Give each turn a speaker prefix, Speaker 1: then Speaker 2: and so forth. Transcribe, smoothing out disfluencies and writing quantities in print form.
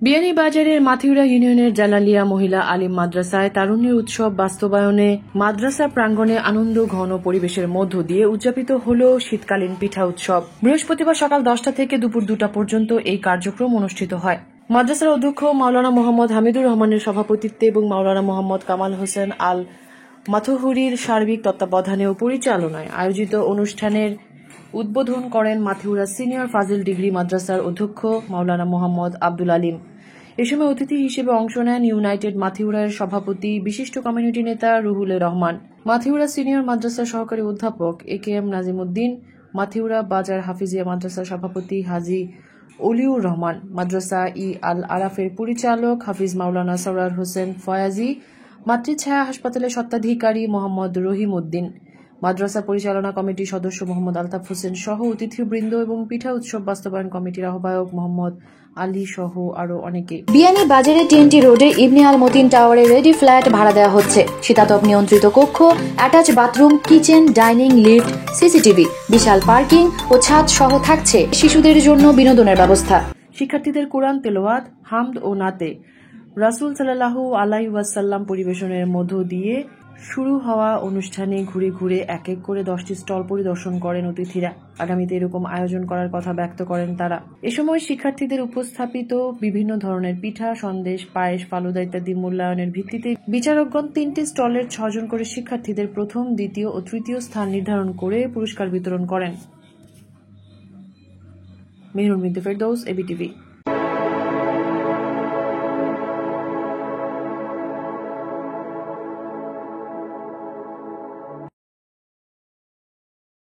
Speaker 1: বিয়ানীবাজারের মাথিউরা ইউনিয়নের জালালিয়া মহিলা আলিম মাদ্রাসায় তারুণ্যের উৎসব বাস্তবায়নে মাদ্রাসা প্রাঙ্গণে আনন্দ ঘন পরিবেশের মধ্য দিয়ে উদযাপিত হল শীতকালীন পিঠা উৎসব। বৃহস্পতিবার সকাল 10টা থেকে দুপুর 2টা পর্যন্ত এই কার্যক্রম অনুষ্ঠিত হয়। মাদ্রাসার অধ্যক্ষ মাওলানা মোহাম্মদ হামিদুর রহমানের সভাপতিত্বে এবং মাওলানা মোহাম্মদ কামাল হোসেন আল মাথুহুরির সার্বিক তত্ত্বাবধানে ও পরিচালনায় আয়োজিত অনুষ্ঠানের উদ্বোধন করেন মাথিউরা সিনিয়র ফাজিল ডিগ্রি মাদ্রাসার অধ্যক্ষ মাওলানা মোহাম্মদ আব্দুল আলিম। এ সময় অতিথি হিসেবে অংশ নেন ইউনাইটেড মাথিউরার সভাপতি বিশিষ্ট কমিউনিটি নেতা রুহুল রহমান, মাথিউরা সিনিয়র মাদ্রাসার সহকারী অধ্যাপক AKM নাজিমুদ্দিন, মাথিউরা বাজার হাফিজিয়া মাদ্রাসার সভাপতি হাজী অলিউর রহমান, মাদ্রাসা আল আরাফের পরিচালক হাফিজ মাওলানা সরার হোসেন ফয়াজি, মাতৃছায়া হাসপাতালের স্বত্বাধিকারী মোহাম্মদ রহিম উদ্দিন, মাদ্রাসা পরিচালনা কমিটির সদস্য মোহাম্মদ আলতাফ হোসেন সহ অতিথিবৃন্দ এবং পিঠা উৎসব বাস্তবায়ন কমিটির আহ্বায়ক মোহাম্মদ আলী সহ আরো অনেকে।
Speaker 2: বিয়ানীবাজারে TNT রোডে ইবনে আল মতিন টাওয়ারে রেডি ফ্ল্যাট ভাড়া দেওয়া হচ্ছে। শীতাতপ নিয়ন্ত্রিত কক্ষ, attach bathroom, kitchen, dining, lift, CCTV, বিশাল পার্কিং ও ছাদ সহ থাকছে শিশুদের জন্য বিনোদনের ব্যবস্থা।
Speaker 1: শিক্ষার্থীদের কোরআন তেলাওয়াত, হামদ ও নাতে রাসূল সাল্লাল্লাহু আলাইহি ওয়াসাল্লাম পরিবেশনের মধ্য দিয়ে শুরু হওয়া অনুষ্ঠানে ঘুরে ঘুরে এক এক করে 10টি স্টল পরিদর্শন করেন অতিথিরা। আগামীতে এরকম আয়োজন করার কথা ব্যক্ত করেন তারা। এ সময় শিক্ষার্থীদের উপস্থাপিত বিভিন্ন ধরনের পিঠা, সন্দেশ, পায়েস, ফালুদা ইত্যাদি মূল্যায়নের ভিত্তিতে বিচারকগণ 3টি স্টলের 6 জন করে শিক্ষার্থীদের প্রথম, দ্বিতীয় ও তৃতীয় স্থান নির্ধারণ করে পুরস্কার বিতরণ করেন। মেহরুন বিনতে ফেরদৌস, ABTV।